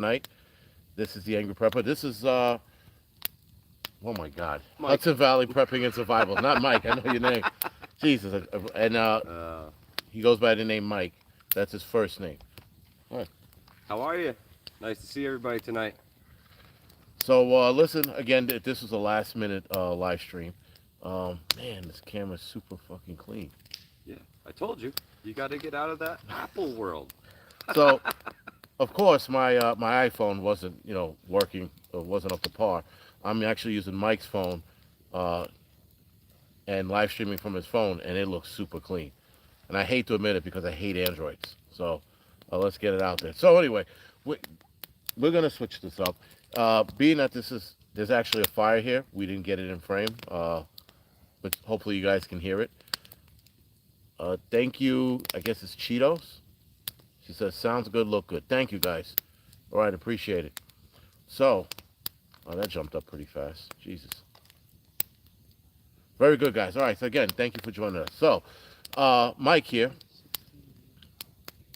night. This is the Angry Prepper. This is oh my God, Mike. Hudson Valley Prepping and Survival. Not Mike. I know your name. Jesus, and Uh, he goes by the name Mike. That's his first name. All right. how are you? Nice to see everybody tonight. So listen again. This was a last minute live stream. Man, this camera's super fucking clean. Yeah, I told you. You got to get out of that Apple world. So of course my iPhone wasn't working, wasn't up to par. I'm actually using Mike's phone uh, and live streaming from his phone, and it looks super clean. And I hate to admit it because I hate Androids. So let's get it out there. So anyway, we, we're gonna switch this up. Being that there's actually a fire here, we didn't get it in frame, but hopefully you guys can hear it. Thank you. I guess it's Cheetos. She says, "Sounds good, look good." Thank you guys. All right, appreciate it. So, oh, that jumped up pretty fast. Jesus. Very good, guys. All right. So again, thank you for joining us. So, Mike here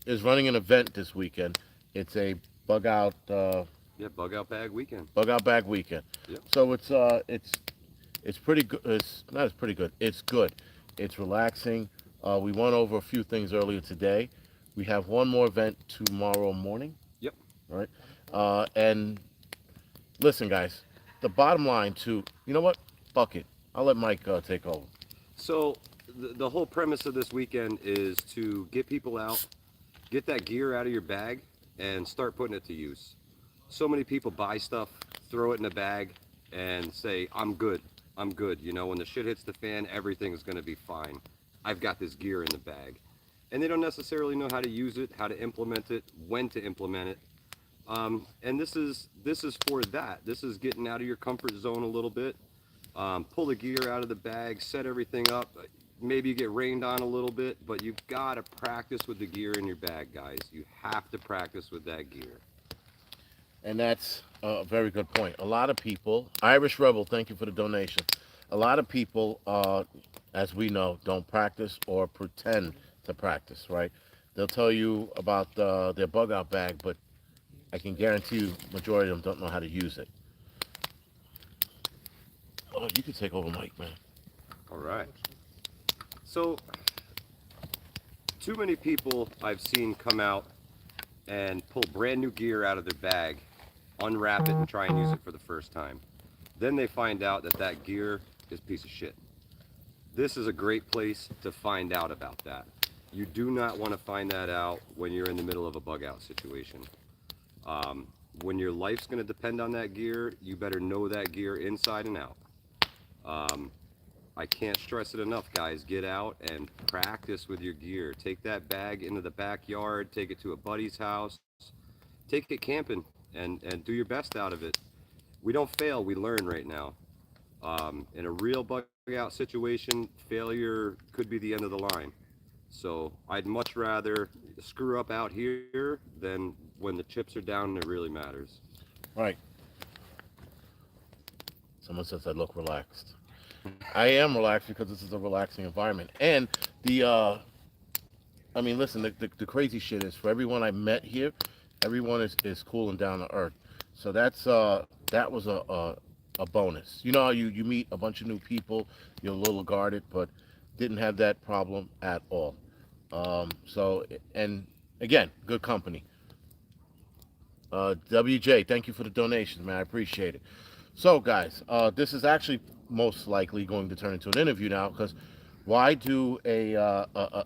is running an event this weekend. It's a bug out Yeah, bug out bag weekend. bug out bag weekend. Yep. So it's pretty good. It's not as pretty good. It's good. It's relaxing. We went over a few things earlier today. We have one more event tomorrow morning. Yep. All right. And listen, guys, the bottom line too. You know what? Fuck it. I'll let Mike take over. So the whole premise of this weekend is to get people out, get that gear out of your bag, and start putting it to use. So many people buy stuff, throw it in a bag, and say, "I'm good. I'm good." You know, when the shit hits the fan, everything is going to be fine. I've got this gear in the bag. And they don't necessarily know how to use it, how to implement it, when to implement it. And this is for that. This is getting out of your comfort zone a little bit. Pull the gear out of the bag, set everything up. Maybe you get rained on a little bit, but you've got to practice with the gear in your bag, guys. You have to practice with that gear. And that's a very good point. A lot of people, Irish Rebel, thank you for the donation. A lot of people, as we know, don't practice or pretend to practice, right? They'll tell you about their bug out bag, but I can guarantee you, majority of them don't know how to use it. Oh, you can take over, Mike, man. All right. So, too many people I've seen come out and pull brand new gear out of their bag, unwrap it, and try and use it for the first time. Then they find out that that gear is a piece of shit. This is a great place to find out about that. You do not want to find that out when you're in the middle of a bug out situation. When your life's going to depend on that gear, you better know that gear inside and out. Um, I can't stress it enough, guys. Get out and practice with your gear. Take that bag into the backyard, take it to a buddy's house, take it camping, and do your best out of it. We don't fail, we learn right now. In a real bug out situation, failure could be the end of the line. So I'd much rather screw up out here than when the chips are down and it really matters. Right. Someone says I look relaxed. I am relaxed because this is a relaxing environment. And I mean, listen, the crazy shit is for everyone I met here, everyone is cool and down to earth. So that was a bonus. You know how you meet a bunch of new people, you're a little guarded, but didn't have that problem at all. So, and again, good company. WJ, thank you for the donations, man. I appreciate it. So, guys, this is actually most likely going to turn into an interview now because why do a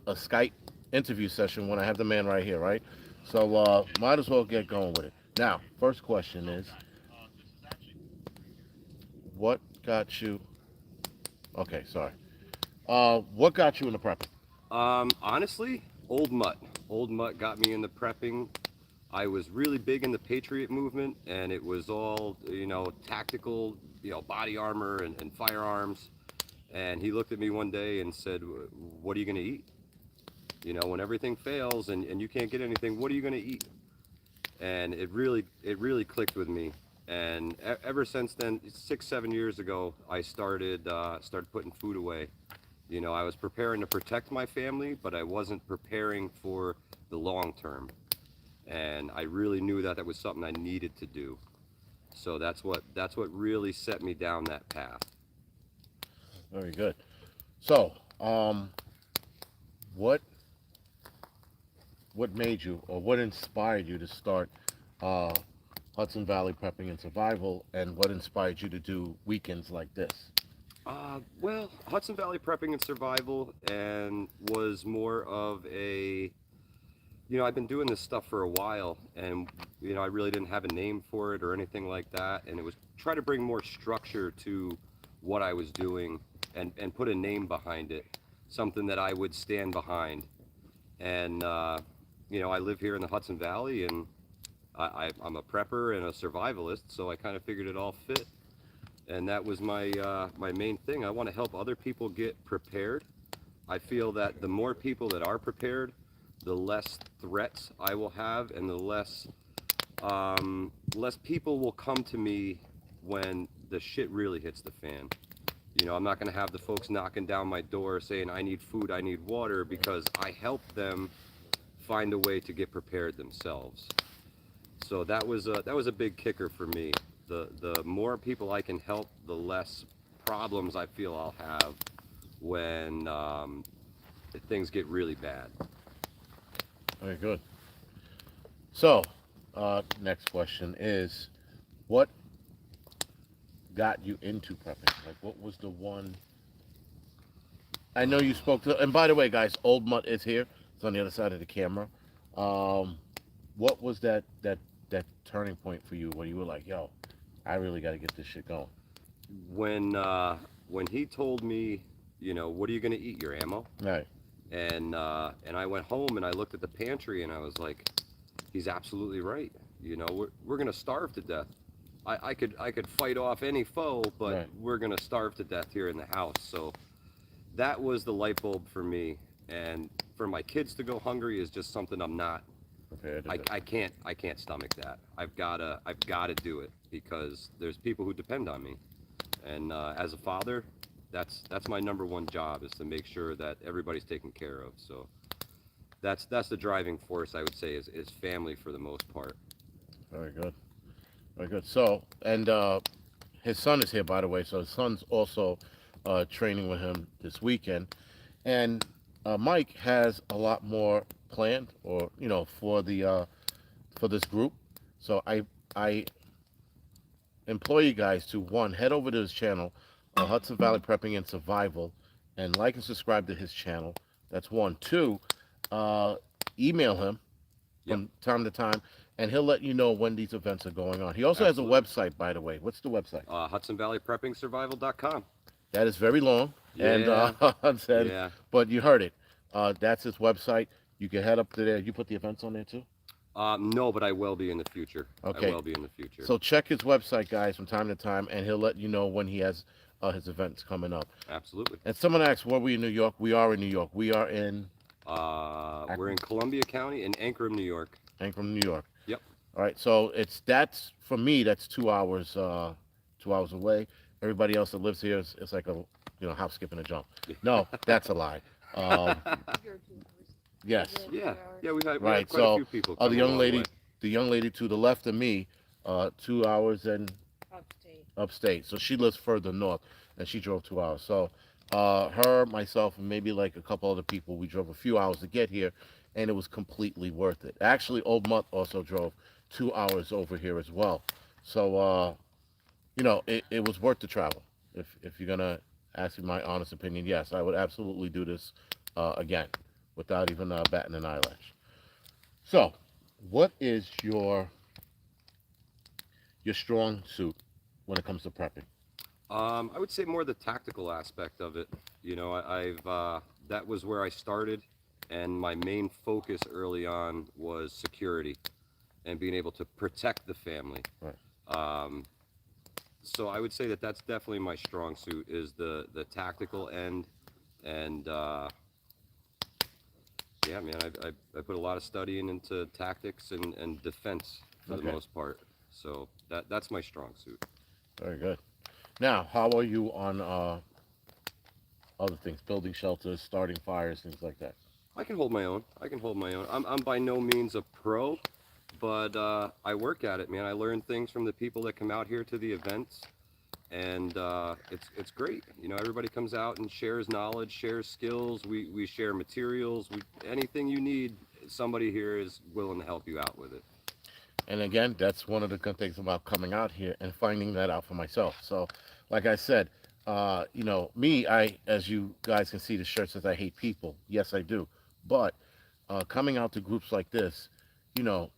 Skype interview session when I have the man right here, right? So, might as well get going with it. Now, first question is, what got you? Okay, sorry. What got you into prepping? Honestly, old mutt. Old mutt got me into prepping. I was really big in the Patriot movement, and it was all, tactical, body armor and firearms. And he looked at me one day and said, "What are you going to eat? When everything fails and you can't get anything, what are you going to eat?" And it really clicked with me. And ever since then, 6, 7 years ago, I started putting food away. I was preparing to protect my family, but I wasn't preparing for the long term. and I really knew that that was something I needed to do. So that's what really set me down that path. Very good. So, what made you, or what inspired you to start uh, Hudson Valley Prepping and Survival, and what inspired you to do weekends like this? Well, Hudson Valley Prepping and Survival and was more of a, I've been doing this stuff for a while, and I really didn't have a name for it or anything like that, and it was try to bring more structure to what I was doing and put a name behind it, something that I would stand behind. And I live here in the Hudson Valley, and I'm a prepper and a survivalist, so I kind of figured it all fit. And that was my my main thing. I want to help other people get prepared. I feel that the more people that are prepared, the less threats I will have, and the less people will come to me when the shit really hits the fan. I'm not going to have the folks knocking down my door saying I need food, I need water, because I help them find a way to get prepared themselves. So that was a big kicker for me. The more people I can help, the less problems I feel I'll have when things get really bad. Very good. So, next question is, what got you into prepping? Like, what was the one? I know you spoke to, and by the way, guys, Old Mutt is here. It's on the other side of the camera. What was that turning point for you when you were like, yo, I really got to get this shit going? When he told me, what are you going to eat, your ammo? Right. And I went home and I looked at the pantry and I was like, he's absolutely right. We're going to starve to death. I could fight off any foe, but Right. we're going to starve to death here in the house. So that was the light bulb for me. And for my kids to go hungry is just something I'm not. I can't stomach that. I've gotta do it because there's people who depend on me. And as a father, that's my number one job, is to make sure that everybody's taken care of. So that's the driving force, I would say, is family for the most part. Very good. Very good. So, and his son is here, by the way. So his son's also training with him this weekend. And Mike has a lot more planned, or for the for this group. So I implore you guys to, one, head over to his channel, Hudson Valley Prepping and Survival, and like and subscribe to his channel. That's one. Two, email him from time to time, and he'll let you know when these events are going on. He also Absolutely. has a website, by the way. What's the website? HudsonValleyPreppingSurvival.com. That is very long. Yeah. And Yeah. but you heard it. That's his website. You can head up to there. You put the events on there too? No, but I will be in the future. Okay. I will be in the future. So check his website, guys, from time to time, and he'll let you know when he has his events coming up. Absolutely. And someone asked, were we in New York? We are in New York. We are in... we're in Columbia County in Ankrum, New York. Ankrum, New York. Yep. All right, so that's for me, that's 2 hours, 2 hours away. Everybody else that lives here is like a hop, skip, and a jump. No, that's a lie. Yes. Yeah. Yeah, we had Right. quite a few people. The come a young long lady, way. the young lady to the left of me, 2 hours and upstate. So she lives further north, and she drove 2 hours. So her, myself, and maybe like a couple other people, we drove a few hours to get here, and it was completely worth it. Actually, Old Mutt also drove 2 hours over here as well. So it was worth the travel. If you're gonna ask me my honest opinion, yes, I would absolutely do this again, without even batting an eyelash. So, what is your strong suit when it comes to prepping? I would say more the tactical aspect of it. I've that was where I started, and my main focus early on was security and being able to protect the family. Right. So I would say that that's definitely my strong suit, is the tactical end, and yeah, man, I put a lot of studying into tactics and defense for the most part. So that's my strong suit. Very good. Now, how are you on other things, building shelters, starting fires, things like that? I can hold my own. I'm by no means a pro, but I work at it, man. I learn things from the people that come out here to the events, and it's great. You know, everybody comes out and shares knowledge, shares skills. We share materials. Anything you need, somebody here is willing to help you out with it. And again, that's one of the good things about coming out here and finding that out for myself. So, like I said, you know, me, as you guys can see, the shirt says I hate people. Yes, I do. But coming out to groups like this, you know,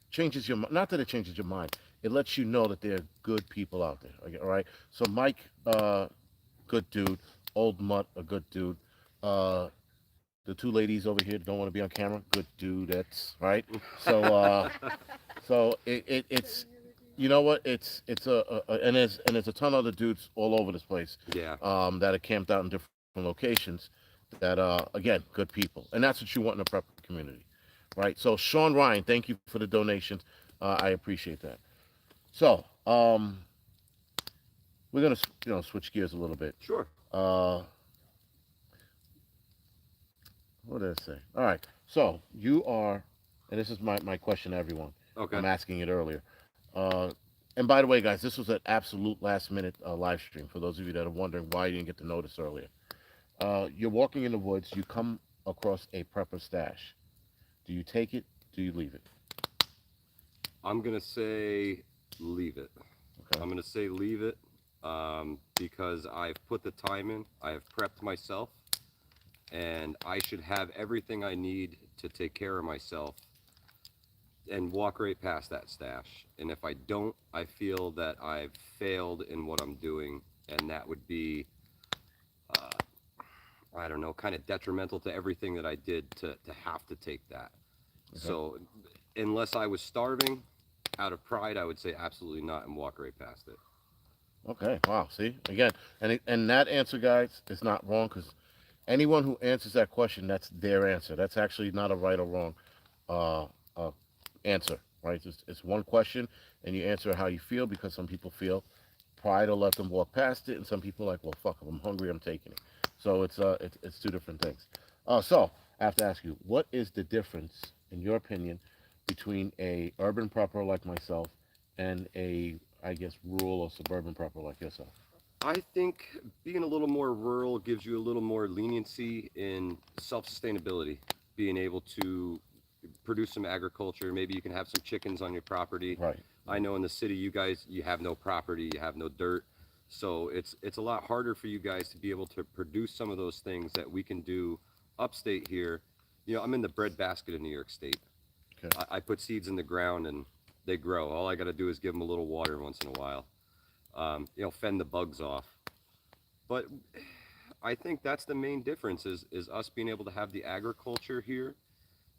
changes your, not that it changes your mind, it lets you know that there are good people out there. Okay, all right. So Mike, good dude. Old Mutt, a good dude. Uh, the two ladies over here that don't want to be on camera, good dude. That's right. So, it's, you know what? It's and there's a ton of other dudes all over this place. Yeah. That are camped out in different locations. That again, good people, and that's what you want in a prep community, right? So Sean Ryan, thank you for the donations. I appreciate that. So we're gonna switch gears a little bit. Sure. Uh, what did I say? All right. So you are, and this is my question to everyone. Okay. I'm asking it earlier. And by the way, guys, this was an absolute last minute live stream for those of you that are wondering why you didn't get the notice earlier. You're walking in the woods, you come across a prepper stash. Do you take it? Do you leave it? I'm gonna say leave it. Okay. I'm gonna say leave it because I've put the time in. I have prepped myself, and I should have everything I need to take care of myself and walk right past that stash. And if I don't, I feel that I've failed in what I'm doing, and that would be I don't know, kind of detrimental to everything that I did to have to take that. Okay. So unless I was starving out of pride, I would say absolutely not and walk right past it. Okay. Wow. See, again, and that answer, guys, is not wrong, because anyone who answers that question, that's their answer. That's actually not a right or wrong answer, right? It's one question, and you answer how you feel, because some people feel pride will let them walk past it, and some people are like, well, fuck, if I'm hungry, I'm taking it. So it's two different things. So I have to ask you, what is the difference, in your opinion, between a urban prepper like myself and a, I guess, rural or suburban prepper like yourself? I think being a little more rural gives you a little more leniency in self-sustainability, being able to produce some agriculture. Maybe you can have some chickens on your property. Right. I know in the city, you have no property, you have no dirt. So it's a lot harder for you guys to be able to produce some of those things that we can do upstate here. You know, I'm in the breadbasket of New York State. Okay. I put seeds in the ground and they grow. All I got to do is give them a little water once in a while. You know, fend the bugs off. But I think that's the main difference is us being able to have the agriculture here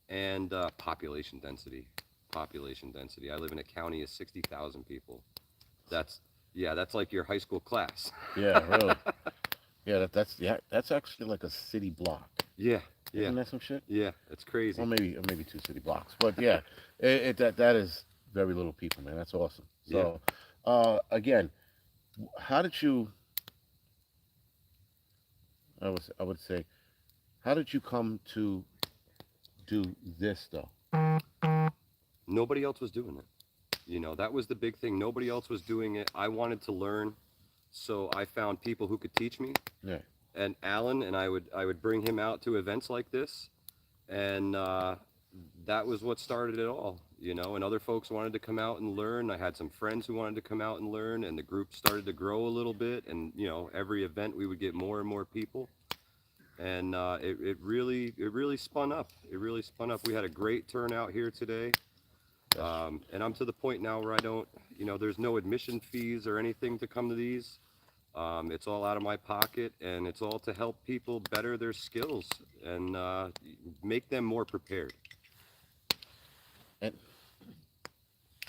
and population density. Population density. I live in a county of 60,000 people. That's like your high school class. Yeah, really. Yeah, that's actually like a city block. Yeah, yeah. Isn't that some shit? Yeah, it's crazy. Or maybe 2 city blocks. But yeah, that is very little people, man. That's awesome. So, again, how did you? I would say, how did you come to do this though? Nobody else was doing it. You know, that was the big thing. Nobody else was doing it. I wanted to learn, so I found people who could teach me. Yeah. And Alan, and I would bring him out to events like this, and that was what started it all. You know, and other folks wanted to come out and learn. I had some friends who wanted to come out and learn, and the group started to grow a little bit. And you know, every event we would get more and more people, and it really spun up. It really spun up. We had a great turnout here today. And I'm to the point now where I don't, you know, there's no admission fees or anything to come to these. It's all out of my pocket, and it's all to help people better their skills and make them more prepared. And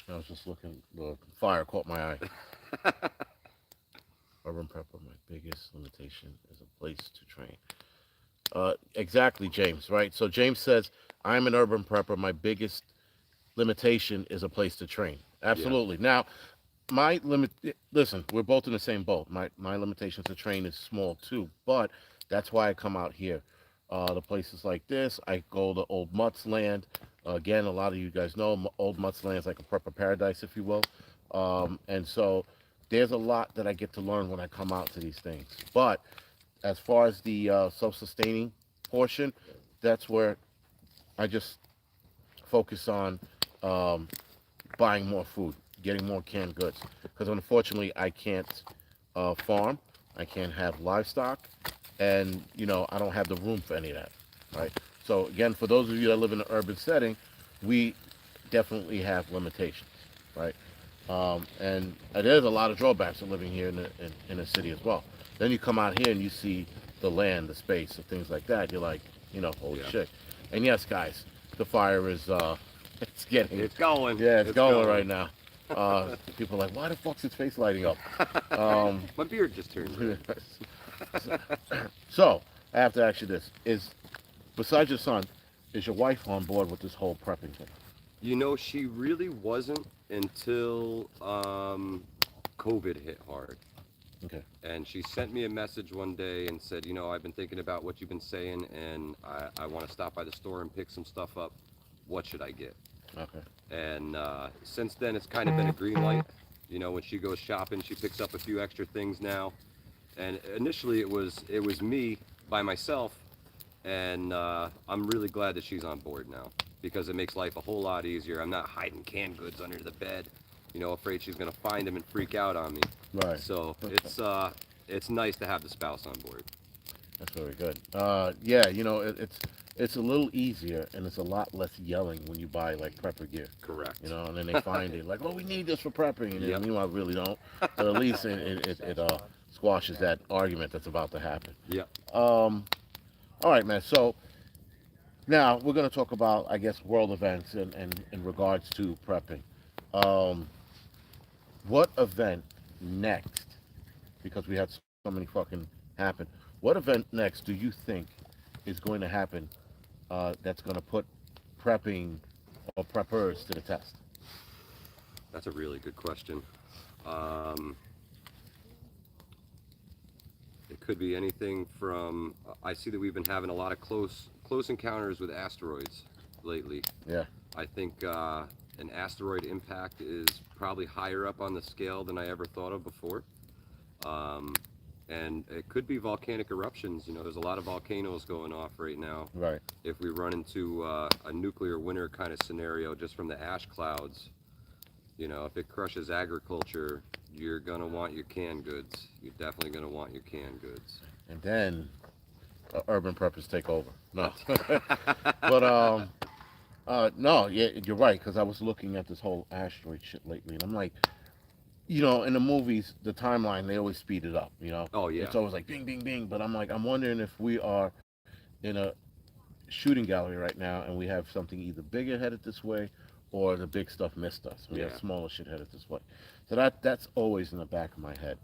I was just looking, the fire caught my eye. Urban prepper, my biggest limitation is a place to train. Exactly, James, right? So James says, I'm an urban prepper, my biggest limitation is a place to train. Absolutely. Yeah. Now, listen, we're both in the same boat. My limitation to train is small too, but that's why I come out here. The places like this, I go to Old Mutt's land, Again, a lot of you guys know Old Muttsland is like a prepper paradise, if you will. And so there's a lot that I get to learn when I come out to these things. But as far as the self-sustaining portion, that's where I just focus on um, buying more food, getting more canned goods. Because unfortunately, I can't farm, I can't have livestock, and I don't have the room for any of that, right? So again, for those of you that live in an urban setting, we definitely have limitations, right? And there's a lot of drawbacks to living here in the city as well. Then you come out here and you see the land, the space, and things like that. You're like, holy Yeah. shit. And yes, guys, the fire is it's getting It's going. yeah, it's going right now. People are like, why the fuck's his face lighting up? My beard just turned red. So I have to ask you this: besides your son, is your wife on board with this whole prepping thing? She really wasn't until COVID hit hard. Okay. And she sent me a message one day and said, I've been thinking about what you've been saying, and I want to stop by the store and pick some stuff up. What should I get? Okay. And since then, it's kind of been a green light. When she goes shopping, she picks up a few extra things now. And initially, it was me by myself, and I'm really glad that she's on board now, because it makes life a whole lot easier. I'm not hiding canned goods under the bed, afraid she's gonna find them and freak out on me. Right. So it's nice to have the spouse on board. That's very good. Yeah, it's a little easier and it's a lot less yelling when you buy like prepper gear. Correct. And then they find it like, oh, we need this for prepping, and Yep. meanwhile, really don't. But at least it squashes that argument that's about to happen. Yep. All right, man. So now we're gonna talk about, I guess, world events and in regards to prepping. What event next? Because we had so many fucking happen. What event next do you think is going to happen that's going to put prepping or preppers to the test? That's a really good question. It could be anything from. I see that we've been having a lot of close encounters with asteroids lately. Yeah. I think an asteroid impact is probably higher up on the scale than I ever thought of before. And it could be volcanic eruptions. There's a lot of volcanoes going off right now. Right. If we run into a nuclear winter kind of scenario just from the ash clouds, if it crushes agriculture, you're going to want your canned goods. You're definitely going to want your canned goods. And then urban preppers take over. No. But no, yeah, you're right, because I was looking at this whole asteroid shit lately, and I'm like, in the movies, the timeline, they always speed it up, Oh, yeah. It's always like bing, bing, bing. But I'm like, I'm wondering if we are in a shooting gallery right now and we have something either bigger headed this way or the big stuff missed us. We have Yeah. smaller shit headed this way. So that's always in the back of my head.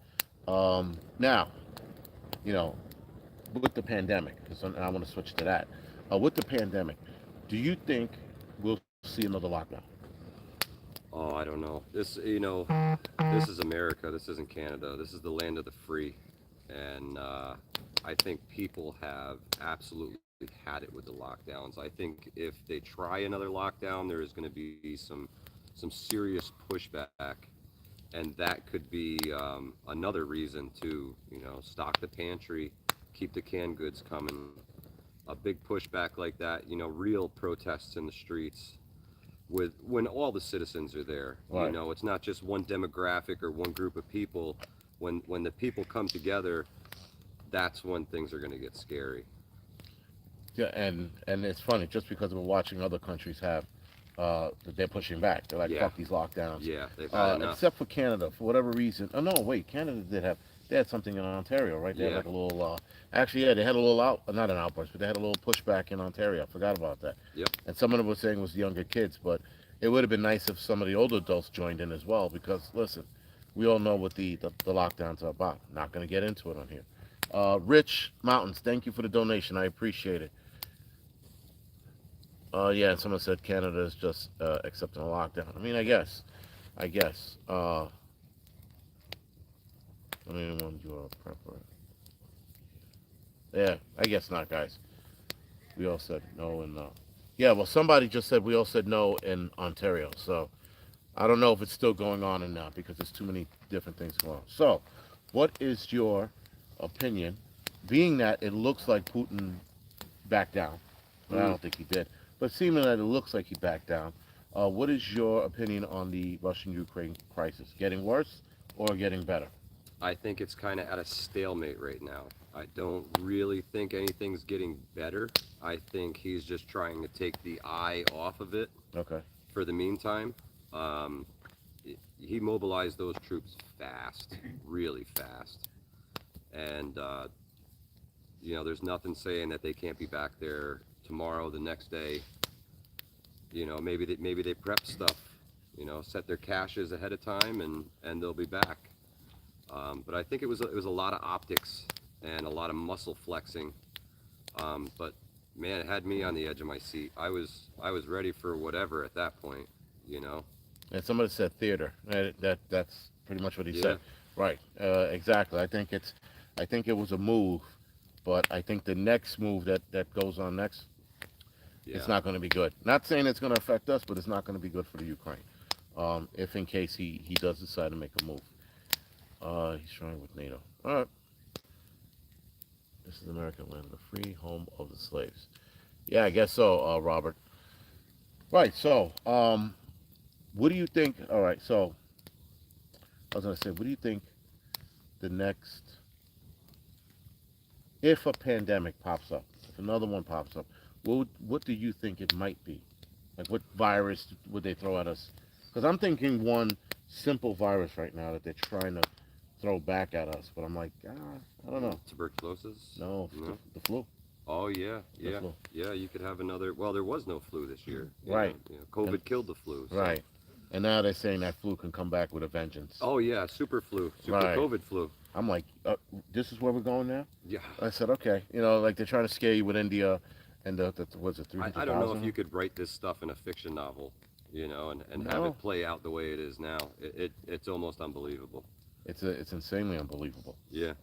Now, with the pandemic, because I want to switch to that. With the pandemic, do you think we'll see another lockdown? Oh, I don't know. This is America. This isn't Canada. This is the land of the free. And I think people have absolutely had it with the lockdowns. I think if they try another lockdown, there is going to be some serious pushback. And that could be another reason to, stock the pantry, keep the canned goods coming. A big pushback like that, real protests in the streets. When all the citizens are there, Right. It's not just one demographic or one group of people. When the people come together, that's when things are going to get scary. Yeah, and it's funny, just because we're watching other countries have, they're pushing back. They're like, Yeah. fuck these lockdowns. Yeah, they've had enough. Except for Canada, for whatever reason. Oh no, wait, Canada they had something in Ontario, right? They had Yeah. like a little, actually, yeah, they had a little not an outburst, but they had a little pushback in Ontario. I forgot about that. Yep. And some of them were saying it was younger kids, but it would have been nice if some of the older adults joined in as well, because listen, we all know what the lockdowns are about. Not going to get into it on here. Rich Mountains, thank you for the donation. I appreciate it. Yeah, and someone said Canada is just accepting a lockdown. I mean, I guess. I mean, when you are a prepper. Yeah, I guess not, guys. We all said no and no. Yeah, well, somebody just said we all said no in Ontario, so I don't know if it's still going on or not because there's too many different things going on. So, what is your opinion, being that it looks like Putin backed down, but I Mm, don't think he did, but seeming that it looks like he backed down, what is your opinion on the Russian-Ukraine crisis? Getting worse or getting better? I think it's kind of at a stalemate right now. I don't really think anything's getting better. I think he's just trying to take the eye off of it Okay. for the meantime. Um, he mobilized those troops fast, really fast, and there's nothing saying that they can't be back there tomorrow, the next day. Maybe they prep stuff, set their caches ahead of time, and they'll be back. But I think it was a lot of optics and a lot of muscle flexing. But man, it had me on the edge of my seat. I was ready for whatever at that point. You know. And somebody said theater. That's pretty much what he Yeah. said. Right. Exactly. I think it was a move, but I think the next move that goes on next, it's Yeah. not going to be good. Not saying it's going to affect us, but it's not going to be good for the Ukraine. If in case he does decide to make a move, he's trying with NATO. All right. This is American land, the free home of the slaves. Yeah, I guess so, Robert. Right. So, what do you think? All right. So, I was going to say, what do you think the next, if a pandemic pops up, if another one pops up, what do you think it might be? Like, what virus would they throw at us? Because I'm thinking one simple virus right now that they're trying to throw back at us, but I'm like, I don't know. Tuberculosis? No, No. the flu. Oh yeah, The yeah, flu. yeah. You could have another. Well, there was no flu this year. Right. COVID And, killed the flu. So. right. And now they're saying that flu can come back with a vengeance. Oh yeah, super flu, super Right. COVID flu. I'm like, this is where we're going now? Yeah. I said, okay. Like they're trying to scare you with India and was it I don't know if 300,000? you could write this stuff in a fiction novel, and have No. it play out the way it is now. It's almost unbelievable. It's insanely unbelievable. Yeah.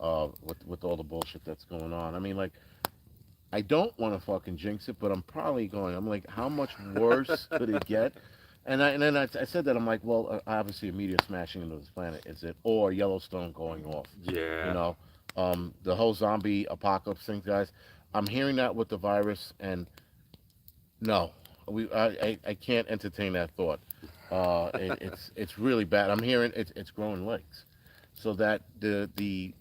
With all the bullshit that's going on. I mean, like, I don't want to fucking jinx it, but I'm probably going. I'm like, how much worse could it get? And then I said that I'm like, well, obviously a meteor smashing into this planet is it, or Yellowstone going off. You Yeah. know, the whole zombie apocalypse thing, guys. I'm hearing that with the virus, and no, I can't entertain that thought. It's really bad. I'm hearing it's growing legs, so that the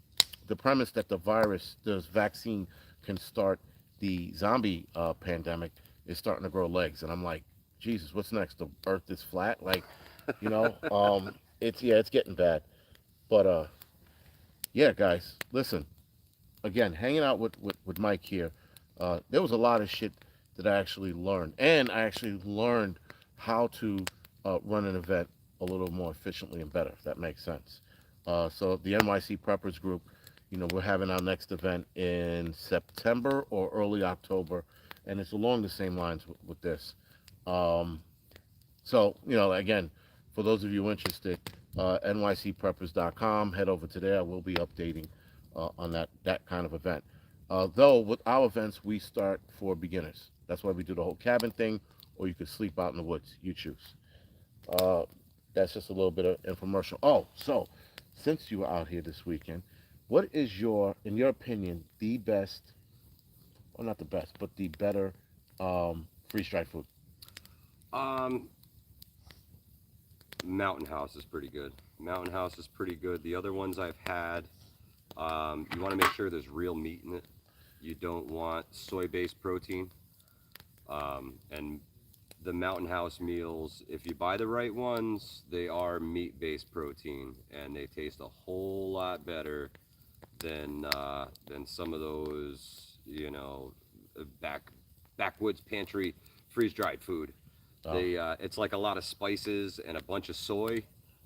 premise that this vaccine can start the zombie pandemic is starting to grow legs, and I'm like, Jesus, what's next? The Earth is flat, like, it's getting bad, but yeah, guys, listen, again, hanging out with Mike here, there was a lot of shit that I actually learned, and I actually learned how to run an event a little more efficiently and better, if that makes sense. So the NYC Preppers Group, we're having our next event in September or early October, and it's along the same lines with this. Um, so, again, for those of you interested, nycpreppers.com, head over to there. I will be updating on that kind of event. Though, with our events, we start for beginners. That's why we do the whole cabin thing, or you could sleep out in the woods. You choose. Uh, that's just a little bit of infomercial. Oh, so, since you were out here this weekend, what is in your opinion, the best, or not the best, but the better freeze-dried food? Um, Mountain House is pretty good. Mountain House is pretty good. The other ones I've had, you want to make sure there's real meat in it. You don't want soy-based protein. And the Mountain House meals, if you buy the right ones, they are meat-based protein, and they taste a whole lot better than some of those, backwoods pantry freeze-dried food. Oh, It's like a lot of spices and a bunch of soy,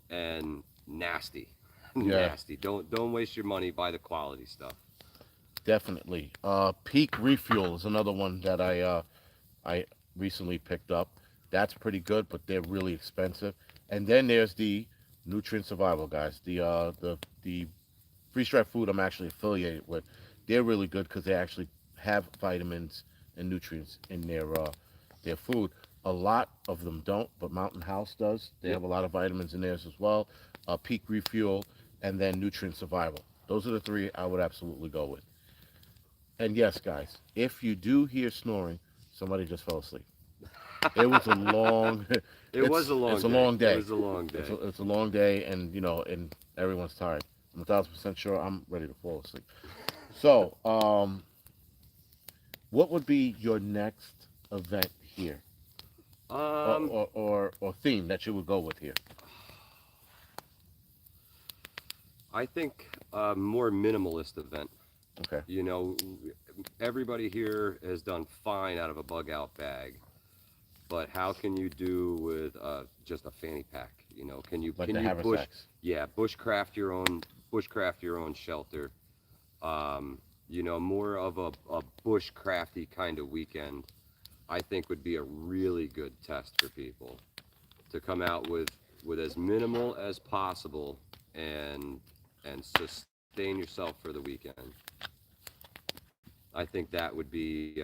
and nasty, yeah. nasty. Don't waste your money. Buy the quality stuff. Definitely. Peak Refuel is another one that I recently picked up. That's pretty good, but they're really expensive. And then there's the Nutrient Survival guys. The freeze dried food I'm actually affiliated with. They're really good because they actually have vitamins and nutrients in their food. A lot of them don't, but Mountain House does. They have a lot of vitamins in theirs as well. Peak Refuel, and then Nutrient Survival. Those are the three I would absolutely go with. And yes, guys, if you do hear snoring, somebody just fell asleep. It was a long. It was a long It's day. a long day. It was a long day. It's a long day, and and everyone's tired. I'm 1,000% sure I'm ready to fall asleep. So, what would be your next event here, or theme that you would go with here? I think a more minimalist event. Okay. You know, everybody here has done fine out of a bug out bag, but how can you do with just a fanny pack? You know, can you Like can the you haversacks. bushcraft your own shelter? You know, more of a bushcrafty kind of weekend, I think would be a really good test for people to come out with as minimal as possible and sustain yourself for the weekend. I think that would be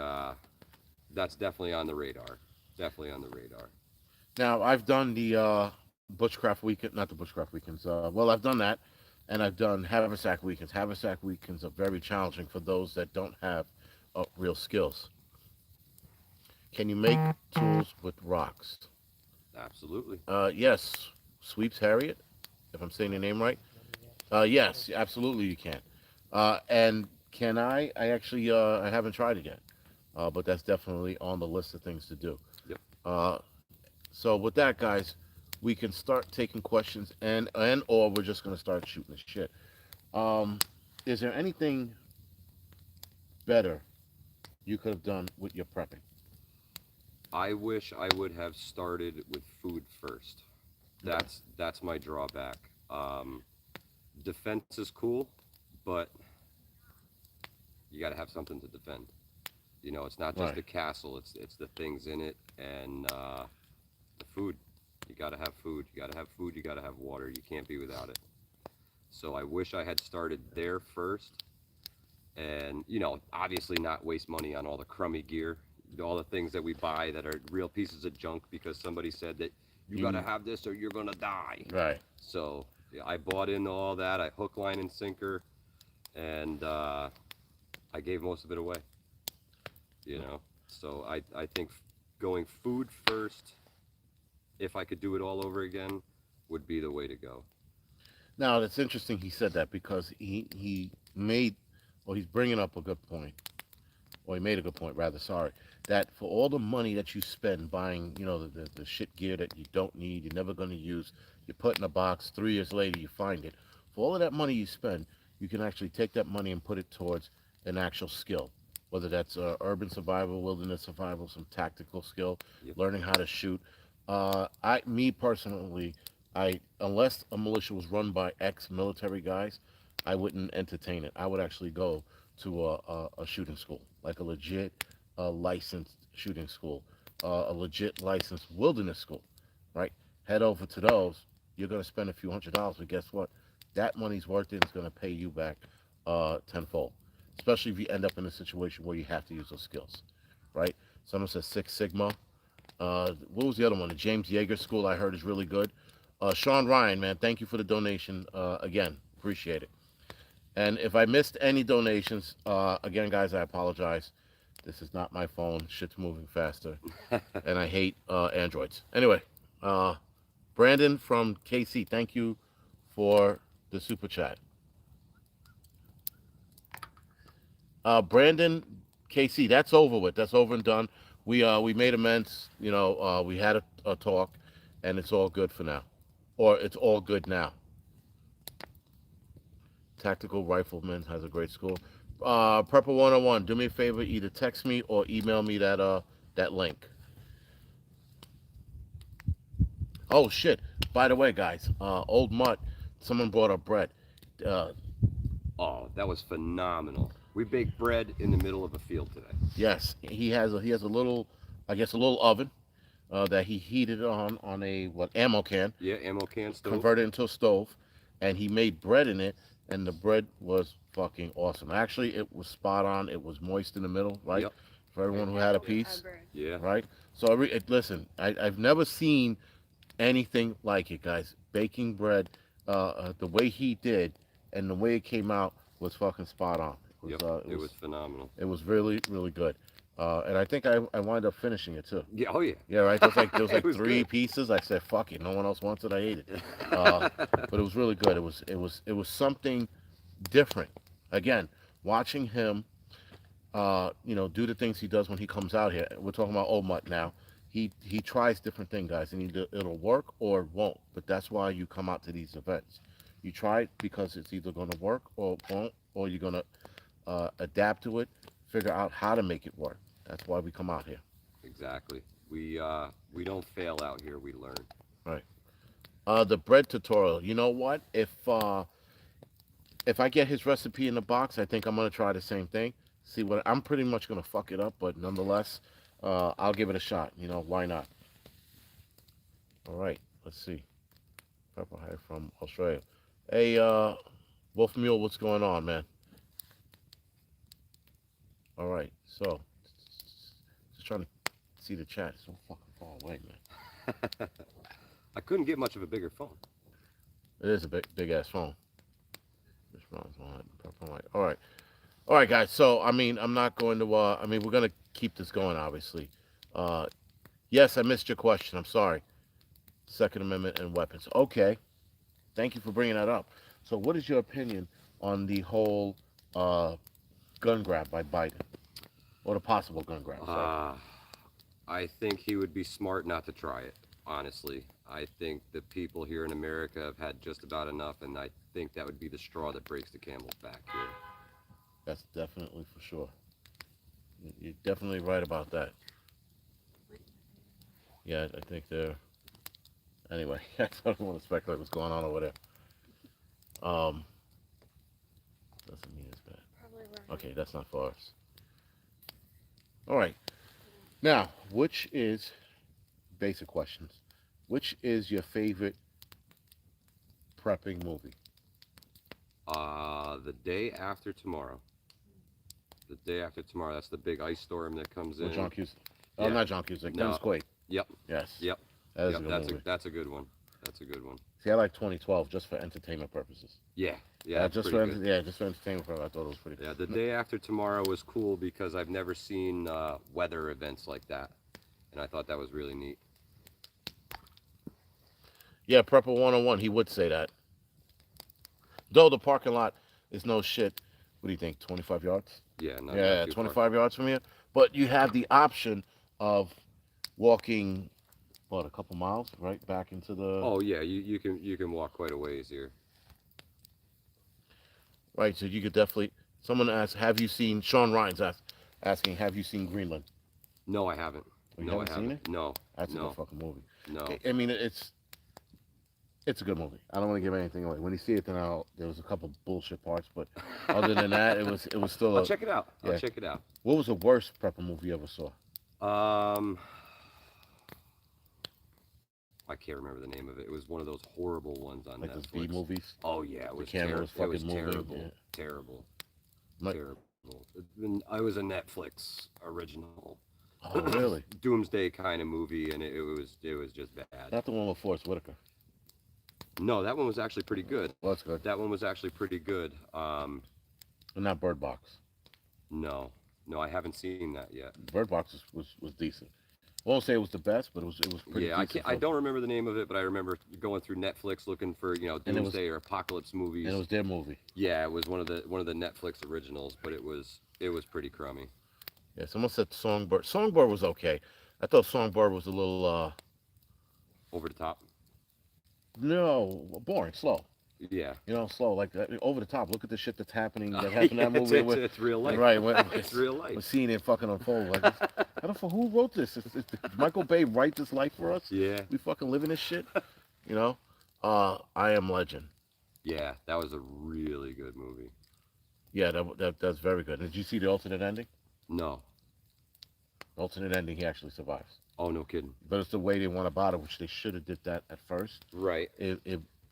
that's definitely on the radar. Definitely on the radar. Now, I've done the bushcraft weekend, not the bushcraft weekends. Well, I've done that, and I've done haversack weekends. Haversack weekends are very challenging for those that don't have real skills. Can you make tools with rocks? Absolutely. Yes, Sweeps Harriet, if I'm saying the name right. Yes, absolutely you can. And can I? I actually I haven't tried it yet, but that's definitely on the list of things to do. Yep. Uh, so with that, guys, we can start taking questions, and or we're just gonna start shooting the shit. Um, is there anything better you could have done with your prepping? I wish I would have started with food first. That's my drawback. Defense is cool, but you got to have something to defend. You know, it's not just Right. the castle; it's the things in it and the food. You got to have food. You got to have food. You got to have water. You can't be without it. So I wish I had started there first, and obviously not waste money on all the crummy gear, all the things that we buy that are real pieces of junk because somebody said that you got to have this or you're gonna die. Right. So yeah, I bought into all that. I hook, line, and sinker, and I gave most of it away. So I think going food first, if I could do it all over again, would be the way to go. Now that's interesting. He said that because he made, or he's bringing up a good point, or he made a good point rather. Sorry, that for all the money that you spend buying, the shit gear that you don't need, you're never going to use, you put in a box. 3 years later, you find it. For all of that money you spend, you can actually take that money and put it towards an actual skill, whether that's urban survival, wilderness survival, some tactical skill, Yep. learning how to shoot. Me personally, unless a militia was run by ex-military guys, I wouldn't entertain it. I would actually go to a shooting school, like a legit licensed shooting school, a legit licensed wilderness school, right? Head over to those. You're going to spend a few $100s, but guess what? That money's worth it. It's going to pay you back tenfold, especially if you end up in a situation where you have to use those skills, right? Someone says Six Sigma. What was the other one? The James Yeager School I heard is really good. Sean Ryan, man, thank you for the donation. Again, appreciate it. And if I missed any donations, again, guys, I apologize. This is not my phone. Shit's moving faster, and I hate Androids. Anyway, Brandon from KC, thank you for the super chat. Brandon KC, that's over with. That's over and done. We made amends. We had a talk, and it's all good for now, or it's all good now. Tactical Rifleman has a great school. Prepper 101, do me a favor, either text me or email me that link. Oh shit! By the way, guys, Old Mutt, someone brought up bread. Oh, that was phenomenal. We baked bread in the middle of a field today. Yes, he has a little, I guess, a little oven that he heated on a ammo can. Yeah, ammo can stove. Converted into a stove, and he made bread in it, and the bread was fucking awesome. Actually, it was spot on. It was moist in the middle, right? Yep. For everyone who had a piece, Yeah. right? So listen, I've never seen anything like it, guys. Baking bread, the way he did, and the way it came out was fucking spot on. Yep, it was phenomenal. It was really, really good. And I think I wound up finishing it too. Yeah, oh yeah. Yeah, right. There was like It was three good. pieces. I said, "Fuck it." No one else wants it. I ate it. But it was really good. It was something different. Again, watching him, do the things he does when he comes out here. We're talking about Old Mutt now. He tries different things, guys, and either it'll work or it won't. But that's why you come out to these events. You try it because it's either going to work or it won't, or you're going to adapt to it, figure out how to make it work. That's why we come out here. Exactly. We don't fail out here. We learn. Right. The bread tutorial. You know what? If I get his recipe in the box, I think I'm gonna try the same thing. See what I'm pretty much gonna fuck it up, but nonetheless, I'll give it a shot. Why not? All right. Let's see. Pepper High from Australia. Hey, Wolf Mule, what's going on, man? All right. So, just trying to see the chat. It's so fucking far away, man. I couldn't get much of a bigger phone. It is a big ass phone. All right. All right, guys. So, I'm not going to. We're going to keep this going, obviously. Yes, I missed your question. I'm sorry. Second Amendment and weapons. Okay. Thank you for bringing that up. So, what is your opinion on the whole gun grab by Biden, or the possible gun grab? I think he would be smart not to try it. Honestly, I think the people here in America have had just about enough, and I think that would be the straw that breaks the camel's back here. That's definitely for sure. You're definitely right about that. Yeah, I think they're. Anyway, I don't want to speculate what's going on over there. Doesn't mean it's bad. Okay, that's not for us. All right. Now, which is basic questions? Which is your favorite prepping movie? The day after tomorrow. The day after tomorrow. That's the big ice storm that comes in. With John Cusack. Oh, Yeah. not John Cusack. No. Dennis Quaid. Yep. Yes. Yep. That is Yep. a good movie. That's a good one. That's a good one. See, I like 2012 just for entertainment purposes. Yeah. Yeah. Just pretty for good. yeah, just for entertainment purposes. I thought it was pretty. Yeah. The day after tomorrow was cool because I've never seen weather events like that, and I thought that was really neat. Yeah, Prepper 101. He would say that. Though the parking lot is no shit. What do you think? 25 yards? Yeah. Not Yeah, too 25 yards from here. But you have the option of walking, what, a couple miles, right back into the. Oh yeah. You can walk quite a ways here. Right, so you could definitely. Someone asked, "Have you seen?" Sean Ryan's asking, "Have you seen Greenland?" No, I haven't. You No, I haven't seen haven't. it? No. That's a No. good fucking movie. No. I mean, it's a good movie. I don't want to give anything away. When you see it, then there was a couple bullshit parts, but other than that, it was still. I'll check it out. yeah. I'll check it out. What was the worst prepper movie you ever saw? I can't remember the name of it. It was one of those horrible ones on Like Netflix. those B movies? Oh yeah, it was camera was It was fucking moving, terrible. yeah. Terrible. Like- Terrible. I was a Netflix original. Oh, really? Doomsday kind of movie, and it was just bad. Not the one with Forrest Whitaker. No, that one was actually pretty good. Well, that's good. That one was actually pretty good. But not Bird Box. No, I haven't seen that yet. Bird Box was decent. I won't say it was the best, but it was pretty Yeah, decent. I don't remember the name of it, but I remember going through Netflix looking for Doomsday or apocalypse movies. And it was their movie. Yeah, it was one of the Netflix originals, but it was pretty crummy. Yeah, someone said Songbird. Songbird was okay. I thought Songbird was a little Over the top. no, boring, slow. Yeah. Slow, like over the top. Look at the shit that's happening. That happened in that movie. It's real life. Right, It's real life. We're seeing it fucking unfold. Like, I don't know who wrote this. Did Michael Bay write this life for us? Yeah. We fucking live in this shit. I Am Legend. Yeah, that was a really good movie. Yeah, that's very good. Did you see the alternate ending? No. Alternate ending, he actually survives. Oh, no kidding. But it's the way they went about it, which they should have did that at first. Right. It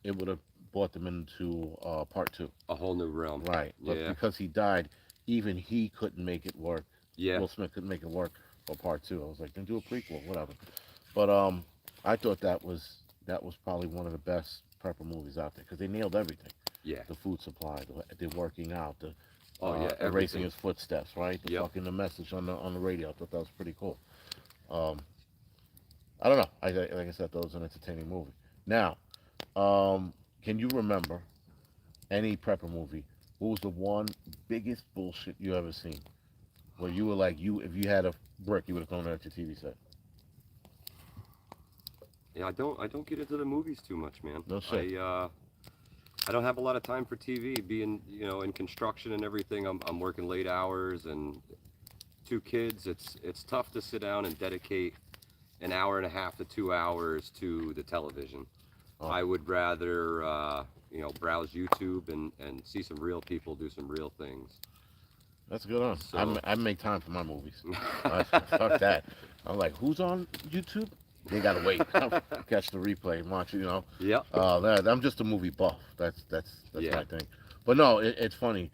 would have brought them into part 2. A whole new realm. Right. But Yeah. because he died, even he couldn't make it work. Yeah. Will Smith couldn't make it work. or part 2. I was like, then do a prequel, whatever. But I thought that was probably one of the best prepper movies out there because they nailed everything. Yeah. The food supply, the working out, the erasing everything. his footsteps, right? The fucking the message on the radio. I thought that was pretty cool. I don't know. Like I said, that was an entertaining movie. Now, can you remember any prepper movie? What was the one biggest bullshit you ever seen? Where you were like, if you had a brick, you would have thrown it at your TV set. Yeah, I don't get into the movies too much, man. No shit. I don't have a lot of time for TV. Being in construction and everything, I'm working late hours and 2 kids. It's tough to sit down and dedicate an hour and a half to 2 hours to the television. Oh. I would rather browse YouTube and see some real people do some real things. That's good on. So, I make time for my movies. Fuck that. I'm like, who's on YouTube? They gotta wait. Catch the replay and watch it. Yeah. I'm just a movie buff. That's my thing. But no, it's funny.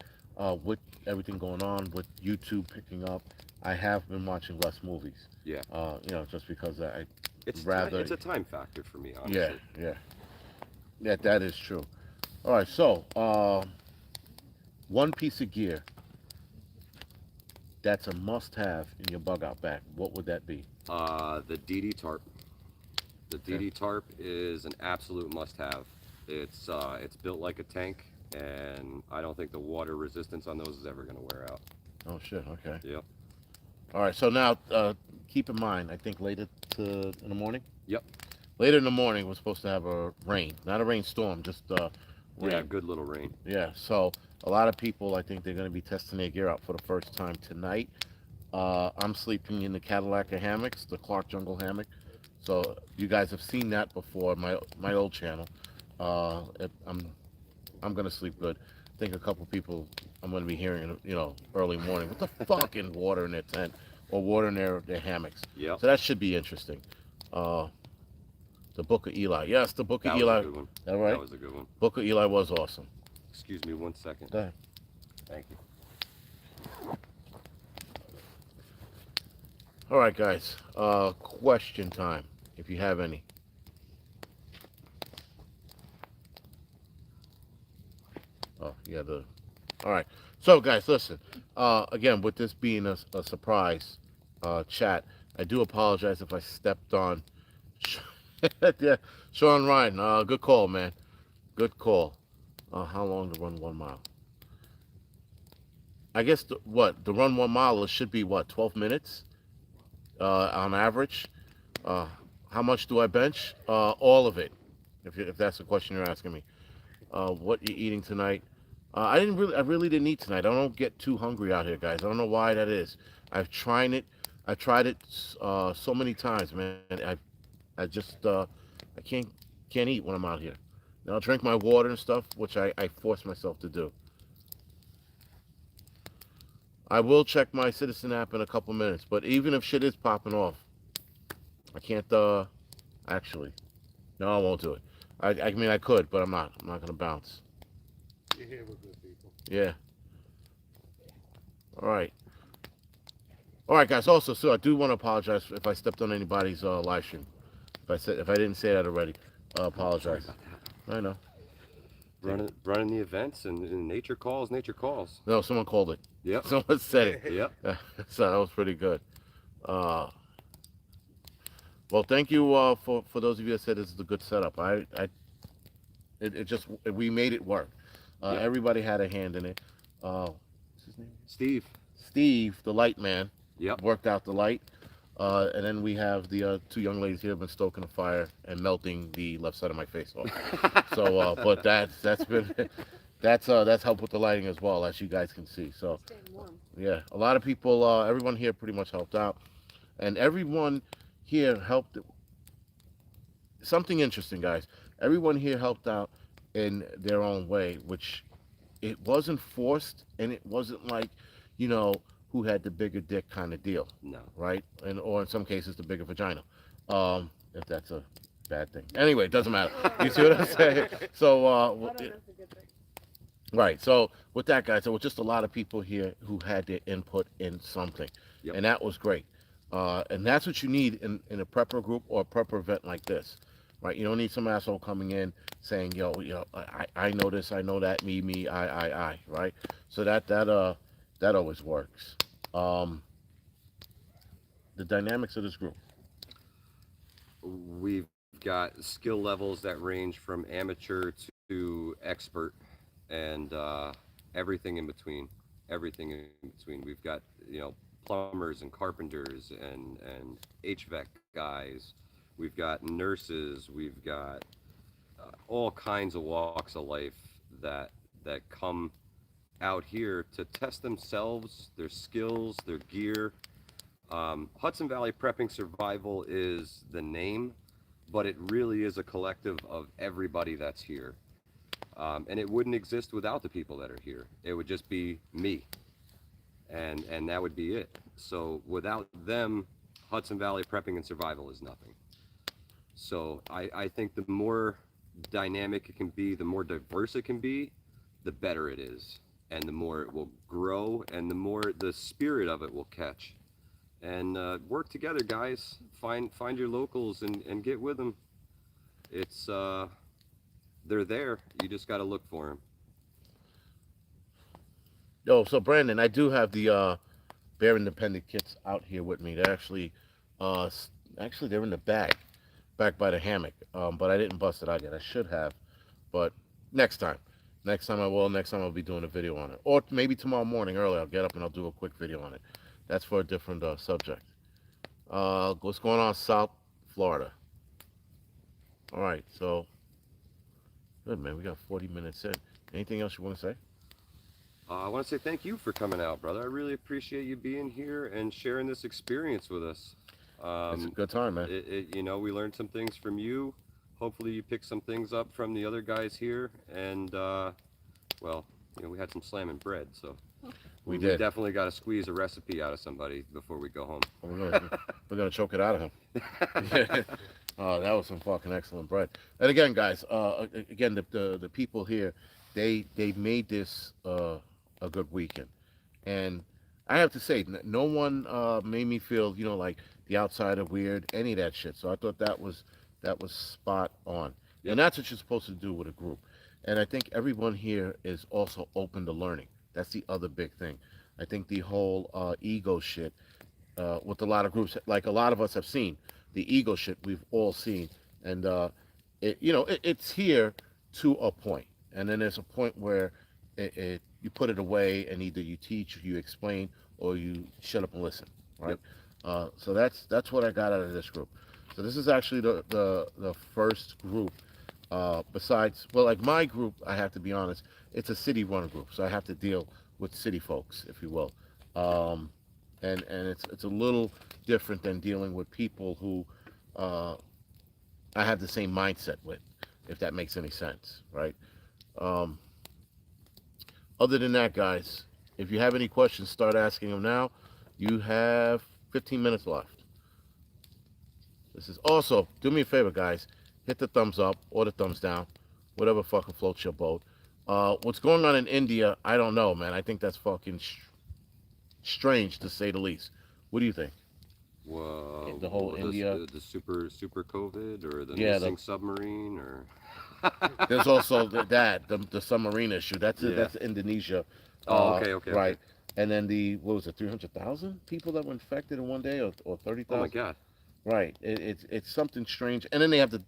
With everything going on, with YouTube picking up, I have been watching less movies. Yeah. Just because it's a time factor for me, honestly. Yeah, that is true. All right, so one piece of gear that's a must-have in your bug-out bag. What would that be? The DD tarp. The DD tarp is an absolute must-have. It's built like a tank, and I don't think the water resistance on those is ever going to wear out. Oh shit. Okay. Yep. All right. So now, keep in mind, I think later in the morning. Yep. Later in the morning, we're supposed to have a rain, not a rainstorm, just rain. Yeah, good little rain. Yeah. So a lot of people, I think they're going to be testing their gear out for the first time tonight. I'm sleeping in the Cadillac hammocks, the Clark Jungle hammock. So you guys have seen that before, my old channel. I'm gonna sleep good. I think a couple people I'm gonna be hearing, early morning. What the fucking water in their tent or water in their hammocks? Yeah. So that should be interesting. The Book of Eli. Yes, the Book of Eli. That was a good one. All right. That was a good one. Book of Eli was awesome. Excuse me 1 second. Go ahead. Thank you. All right, guys. Question time, if you have any. Oh, yeah. All right. So, guys, listen. Again, with this being a surprise chat, I do apologize if I stepped on. Yeah, Sean Ryan. Good call, man. Good call. How long to run 1 mile? I guess the run 1 mile it should be 12 minutes. On average. How much do I bench? All of it, if that's the question you're asking me. What you eating tonight? I really didn't eat tonight. I don't get too hungry out here, guys. I don't know why that is. I've tried it so many times, man. I just I can't eat when I'm out here. And I'll drink my water and stuff, which I force myself to do. I will check my Citizen app in a couple minutes, but even if shit is popping off, I can't, actually. No, I won't do it. I mean, I could, but I'm not. I'm not going to bounce. You're here with good people. Yeah. All right. All right, guys. Also, so I do want to apologize if I stepped on anybody's live stream. If I didn't say that already, apologize. Sorry about that. I know. Running the events and nature calls. No, someone called it. Yep. Someone said it. Yep. So that was pretty good. Well, thank you for those of you that said this is a good setup. We made it work. Yep. Everybody had a hand in it. What's his name? Steve, the light man. Yep. Worked out the light. And then we have the 2 young ladies here have been stoking a fire and melting the left side of my face off. So, but that's helped with the lighting as well, as you guys can see. So, Staying warm. yeah, a lot of people, everyone here pretty much helped out, and everyone here helped. Something interesting, guys. Everyone here helped out in their own way, which it wasn't forced, and it wasn't like, who had the bigger dick kind of deal. No. Right? Or in some cases, the bigger vagina. If that's a bad thing. Anyway, it doesn't matter. You see what I'm saying? So, I don't know if it's a good thing. right. So with that, guys, there was just a lot of people here who had their input in something. Yep. And that was great. And that's what you need in a prepper group or a prepper event like this, right? You don't need some asshole coming in saying, yo, I know this, I know that, me, I, right? So that always works. Um, the dynamics of this group. We've got skill levels that range from amateur to expert, and everything in between. Everything in between. We've got plumbers and carpenters and HVAC guys. We've got nurses. We've got all kinds of walks of life that come out here to test themselves, their skills, their gear. Hudson Valley Prepping Survival is the name, but it really is a collective of everybody that's here. And it wouldn't exist without the people that are here. It would just be me, and that would be it. So without them, Hudson Valley Prepping and Survival is nothing. So I think the more dynamic it can be, the more diverse it can be, the better it is, and the more it will grow, and the more the spirit of it will catch. And work together, guys. Find your locals and get with them. It's they're there. You just got to look for them. Yo, so Brandon, I do have the Bear Independent kits out here with me. They're actually they're in the bag, back by the hammock. But I didn't bust it out yet. I should have, but next time. Next time I will. Next time I'll be doing a video on it, or maybe tomorrow morning early. I'll get up and I'll do a quick video on it. That's for a different subject. What's going on, South Florida? All right, so good, man. We got 40 minutes in. Anything else you want to say? I want to say thank you for coming out, brother. I really appreciate you being here and sharing this experience with us. It's a good time, man. We learned some things from you. Hopefully you picked some things up from the other guys here. And, we had some slamming bread, so We we did. definitely got to squeeze a recipe out of somebody before we go home. We're gonna choke it out of him. That was some fucking excellent bread. And again, guys, again, the people here, they made this a good weekend, and I have to say, no one made me feel like the outsider, weird, any of that shit. So I thought that was spot on, Yep. and that's what you're supposed to do with a group. And I think everyone here is also open to learning. That's the other big thing. I think the whole ego shit with a lot of groups, like a lot of us have seen, the ego shit we've all seen, and it's here to a point, and then there's a point where you put it away, and either you teach, you explain, or you shut up and listen, right? Yep. So that's what I got out of this group. So this is actually the first group. Besides, well, like my group, I have to be honest, it's a city-run group, so I have to deal with city folks, if you will, and it's a little different than dealing with people who I have the same mindset with, if that makes any sense, right? Other than that, guys, if you have any questions, start asking them now. You have 15 minutes left. This is also, do me a favor, guys. Hit the thumbs up or the thumbs down, whatever fucking floats your boat. What's going on in India, I don't know, man. I think that's fucking strange, to say the least. What do you think? Whoa, The whole India. the super COVID, or the Yeah, missing submarine, or There's also the submarine issue. That's Indonesia. okay. Right. And then what was it, 300,000 people that were infected in one day, or 30,000? Oh my God. Right. It's something strange. And then they have the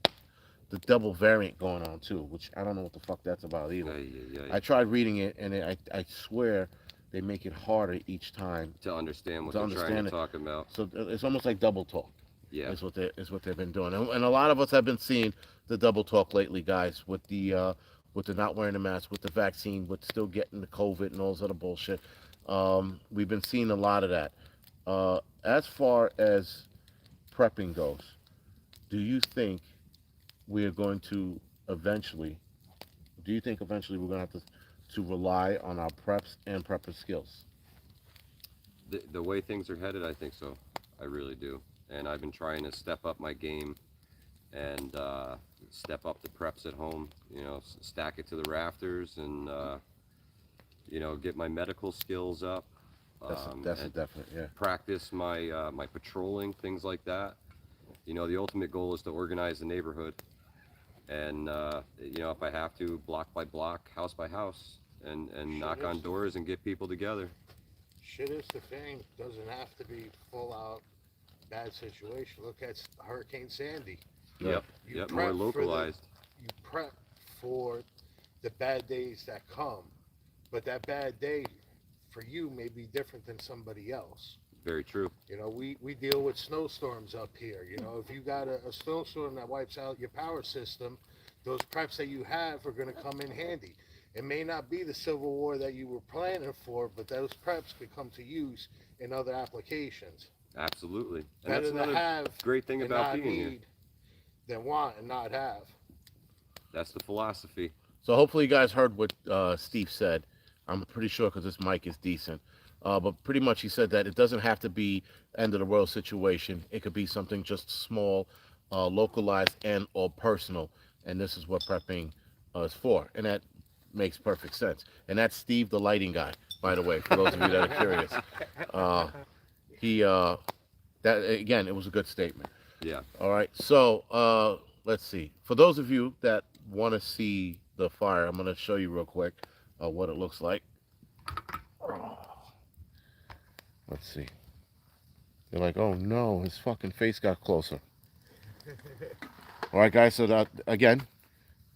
double variant going on too, which I don't know what the fuck that's about either. Yeah. I tried reading it, and I swear they make it harder each time To understand what to they're understand trying to it. talk about. So it's almost like double talk. Yeah. Is what they've been doing, and a lot of us have been seeing the double talk lately, guys, with the not wearing the mask, with the vaccine, with still getting the COVID and all this other bullshit. We've been seeing a lot of that. As far as prepping goes, do you think we're going to eventually? Do you think eventually we're going to have to rely on our preps and prepper skills? The way things are headed, I think so. I really do. And I've been trying to step up my game and step up the preps at home. Stack it to the rafters, and get my medical skills up. That's a and definite, yeah. practice my my patrolling, things like that. You know, the ultimate goal is to organize the neighborhood, and you know, if I have to, block by block, house by house, and knock on doors and get people together. Shit is the thing. Doesn't have to be full out bad situation. Look at Hurricane Sandy. Yep, You yep, prep more for the- localized. You prep for the bad days that come, but that bad day for you may be different than somebody else. Very true. You know, we deal with snowstorms up here. You know, if you got a snowstorm that wipes out your power system, those preps that you have are going to come in handy. It may not be the Civil War that you were planning for, but those preps could come to use in other applications. Absolutely. And Better that's to another have great thing and about not being here. need than want and not have. That's the philosophy. So hopefully you guys heard what Steve said. I'm pretty sure because this mic is decent. But pretty much he said that it doesn't have to be end of the world situation. It could be something just small, localized, and or personal. And this is what prepping is for. And that makes perfect sense. And that's Steve, the lighting guy, by the way, for those of you that are curious. That again, it was a good statement. Yeah. All right. So let's see. For those of you that want to see the fire, I'm going to show you real quick what it looks like. Let's see. You're like, oh no, his fucking face got closer. All right, guys. So that again,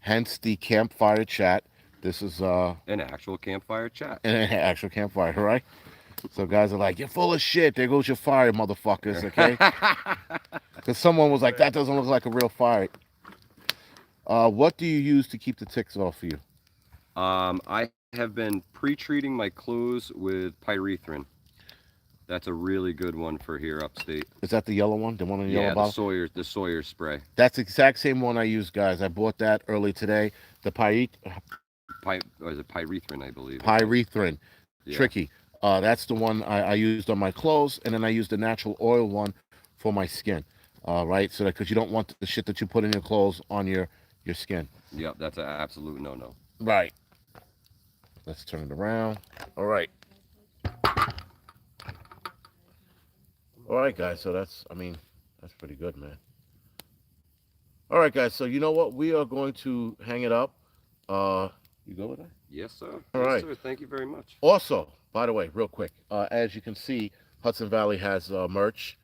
hence the campfire chat. This is An actual campfire chat. an actual campfire, right? So guys are like, you're full of shit. There goes your fire, motherfuckers. Okay. Because someone was like, that doesn't look like a real fire. What do you use to keep the ticks off of you? I have been pre-treating my clothes with pyrethrin. That's a really good one for here upstate. Is that the yellow one? The one in the yellow bottle? The Sawyer spray. That's the exact same one I use, guys. I bought that early today. The Or is it pyrethrin, I believe? pyrethrin. Yeah. Tricky. That's the one I used on my clothes, and then I used the natural oil one for my skin. Right? So that because you don't want the shit that you put in your clothes on your skin. Yep, that's an absolute no-no. Right. Let's turn it around. All right. All right, guys. So that's pretty good, man. All right, guys. So you know what? We are going to hang it up. You go with that? Yes, sir. All Yes, right. sir. Thank you very much. Also, by the way, real quick, as you can see, Hudson Valley has merch.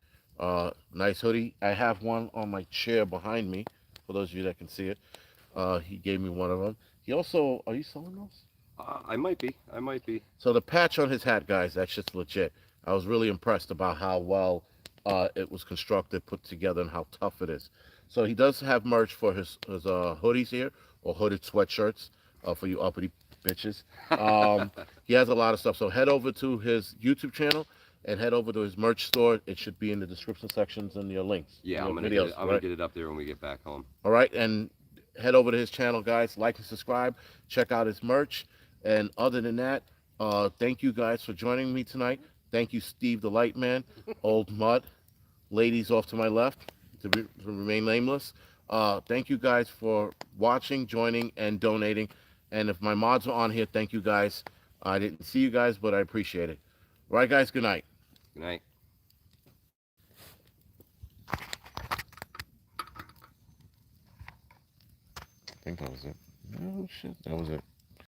Nice hoodie. I have one on my chair behind me. For those of you that can see it, he gave me one of them. He also, are you selling those? I might be. I might be. So the patch on his hat, guys, that's just legit. I was really impressed about how well it was constructed, put together, and how tough it is. So he does have merch for his hoodies here, or hooded sweatshirts for you uppity bitches. He has a lot of stuff. So head over to his YouTube channel and head over to his merch store. It should be in the description sections and your links. Yeah, your I'm gonna videos, gonna get it up there when we get back home. All right, and head over to his channel, guys. Like and subscribe. Check out his merch. And other than that, thank you guys for joining me tonight. Thank you, Steve the Light Man, Old Mud, ladies off to my left, to remain nameless. Thank you guys for watching, joining, and donating. And if my mods are on here, thank you guys. I didn't see you guys, but I appreciate it. All right, guys, good night. Good night. I think that was it. Oh, shit, that was it.